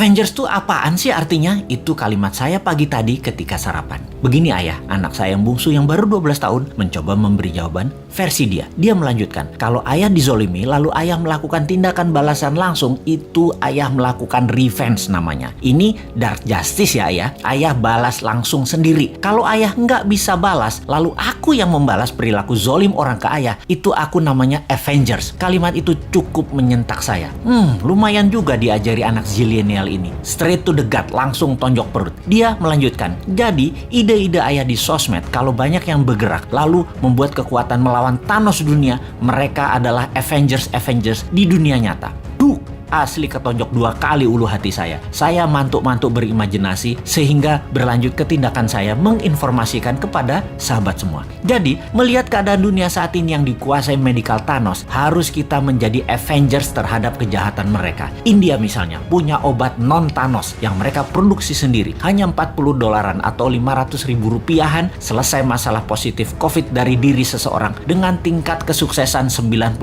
Avengers tuh apaan sih artinya? Itu kalimat saya pagi tadi ketika sarapan. Begini ayah, anak saya yang bungsu yang baru 12 tahun mencoba memberi jawaban versi dia. Dia melanjutkan, kalau ayah dizolimi lalu ayah melakukan tindakan balasan langsung, itu ayah melakukan revenge namanya. Ini dark justice ya ayah. Ayah balas langsung sendiri. Kalau ayah nggak bisa balas, lalu aku yang membalas perilaku zolim orang ke ayah, itu aku namanya Avengers. Kalimat itu cukup menyentak saya. Lumayan juga diajari anak zilenial ini. Straight to the gut, langsung tonjok perut. Dia melanjutkan, jadi ide-ide ayah di sosmed kalau banyak yang bergerak lalu membuat kekuatan melawan Thanos dunia, mereka adalah Avengers di dunia nyata. Asli ketonjok 2 kali ulu hati saya. Saya mantuk-mantuk berimajinasi sehingga berlanjut ke tindakan saya menginformasikan kepada sahabat semua. Jadi, melihat keadaan dunia saat ini yang dikuasai medical Thanos, harus kita menjadi Avengers terhadap kejahatan mereka. India misalnya punya obat non-Thanos yang mereka produksi sendiri. Hanya $40 atau 500.000 rupiahan selesai masalah positif COVID dari diri seseorang dengan tingkat kesuksesan 98%.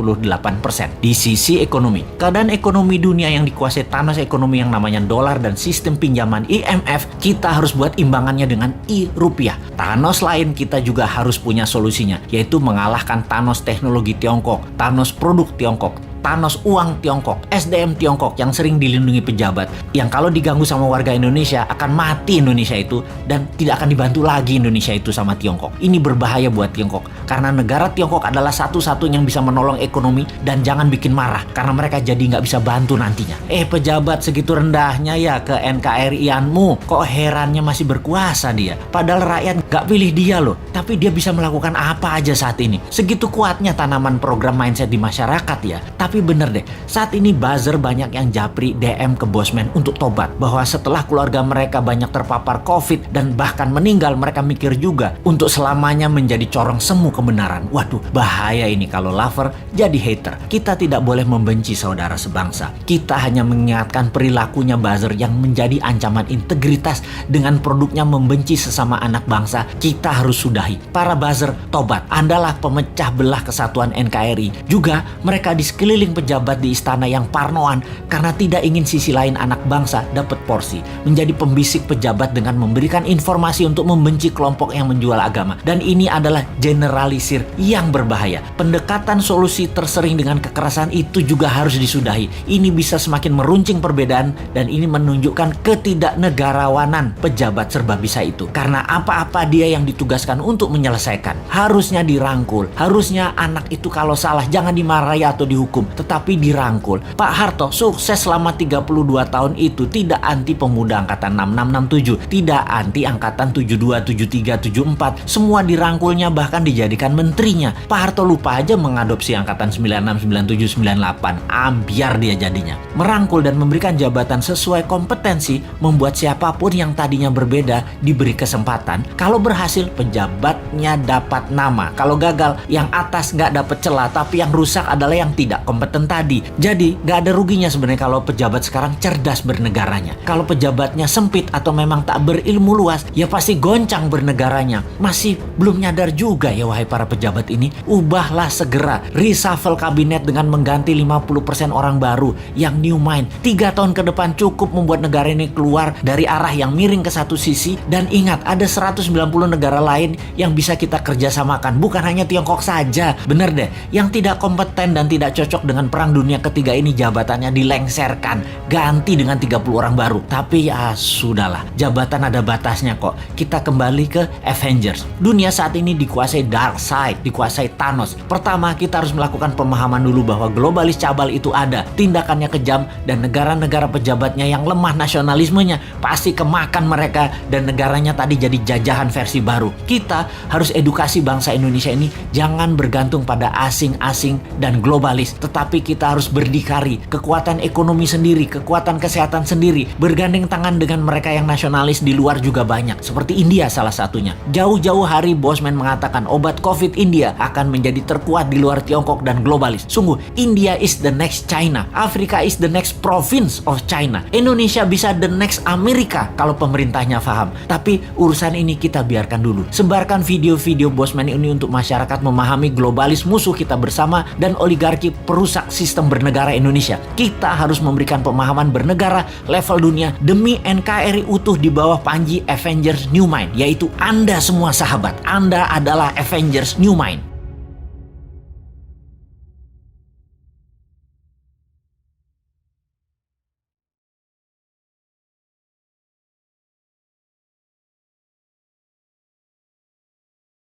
Di sisi ekonomi, keadaan ekonomi dunia yang dikuasai Thanos ekonomi yang namanya dolar dan sistem pinjaman IMF, kita harus buat imbangannya dengan rupiah. Thanos lain kita juga harus punya solusinya, yaitu mengalahkan Thanos teknologi Tiongkok, Thanos produk Tiongkok, Thanos uang Tiongkok, SDM Tiongkok yang sering dilindungi pejabat, yang kalau diganggu sama warga Indonesia akan mati Indonesia itu dan tidak akan dibantu lagi Indonesia itu sama Tiongkok. Ini berbahaya buat Tiongkok karena negara Tiongkok adalah satu-satunya yang bisa menolong ekonomi, dan jangan bikin marah karena mereka jadi nggak bisa bantu nantinya. Pejabat segitu rendahnya ya ke NKRI-anmu, kok herannya masih berkuasa dia. Padahal rakyat nggak pilih dia loh, tapi dia bisa melakukan apa aja saat ini. Segitu kuatnya tanaman program mindset di masyarakat ya. Tapi bener deh, saat ini buzzer banyak yang japri DM ke Bosman untuk tobat, bahwa setelah keluarga mereka banyak terpapar COVID dan bahkan meninggal, mereka mikir juga untuk selamanya menjadi corong semu kebenaran. Waduh, bahaya ini kalau lover jadi hater. Kita tidak boleh membenci saudara sebangsa. Kita hanya mengingatkan perilakunya buzzer yang menjadi ancaman integritas dengan produknya membenci sesama anak bangsa. Kita harus sudahi. Para buzzer, tobat. Andalah pemecah belah kesatuan NKRI. Juga mereka di sekeliling pejabat di istana yang parnoan karena tidak ingin sisi lain anak bangsa dapat porsi, menjadi pembisik pejabat dengan memberikan informasi untuk membenci kelompok yang menjual agama. Dan ini adalah generalisir yang berbahaya. Pendekatan solusi tersering dengan kekerasan itu juga harus disudahi. Ini bisa semakin meruncing perbedaan, dan ini menunjukkan ketidaknegarawanan pejabat serba bisa itu. Karena apa-apa dia yang ditugaskan untuk menyelesaikan. Harusnya dirangkul. Harusnya anak itu kalau salah jangan dimarahi atau dihukum, tetapi dirangkul. Pak Harto sukses selama 32 tahun itu, tidak anti pemuda angkatan 6667, tidak anti angkatan 72, 73, 74. Semua dirangkulnya, bahkan dijadikan menterinya. Pak Harto lupa aja mengadopsi angkatan 96, 97, 98. Ambiar dia jadinya. Merangkul dan memberikan jabatan sesuai kompetensi membuat siapapun yang tadinya berbeda diberi kesempatan. Kalau berhasil, pejabatnya dapat nama. Kalau gagal, yang atas nggak dapat celah, tapi yang rusak adalah yang tidak kompeten tadi. Jadi gak ada ruginya sebenarnya kalau pejabat sekarang cerdas bernegaranya. Kalau pejabatnya sempit atau memang tak berilmu luas, ya pasti goncang bernegaranya. Masih belum nyadar juga ya wahai para pejabat ini. Ubahlah segera, reshuffle kabinet dengan mengganti 50% orang baru yang new mind. 3 tahun ke depan cukup membuat negara ini keluar dari arah yang miring ke satu sisi. Dan ingat, ada 190 negara lain yang bisa kita kerjasamakan, bukan hanya Tiongkok saja. Bener deh, yang tidak kompeten dan tidak cocok dengan perang dunia ketiga ini jabatannya dilengserkan, ganti dengan 30 orang baru. Tapi ya sudahlah, jabatan ada batasnya kok. Kita kembali ke Avengers. Dunia saat ini dikuasai dark side, dikuasai Thanos. Pertama, kita harus melakukan pemahaman dulu bahwa globalis cabal itu ada, tindakannya kejam, dan negara-negara pejabatnya yang lemah nasionalismenya pasti kemakan mereka, dan negaranya tadi jadi jajahan versi baru. Kita harus edukasi bangsa Indonesia ini jangan bergantung pada asing-asing dan globalis, tetapi kita harus berdikari, kekuatan ekonomi sendiri, kekuatan kesehatan sendiri, bergandeng tangan dengan mereka yang nasionalis di luar juga banyak, seperti India salah satunya. Jauh-jauh hari Bosman mengatakan obat COVID India akan menjadi terkuat di luar Tiongkok dan globalis. Sungguh, India is the next China, Afrika is the next province of China, Indonesia bisa the next Amerika kalau pemerintahnya paham. Tapi urusan ini kita biarkan dulu. Sebarkan video-video Bosman ini untuk masyarakat memahami globalis musuh kita bersama dan oligarki merusak sistem bernegara Indonesia. Kita harus memberikan pemahaman bernegara level dunia demi NKRI utuh di bawah panji Avengers New Mind, yaitu Anda semua sahabat. Anda adalah Avengers New Mind.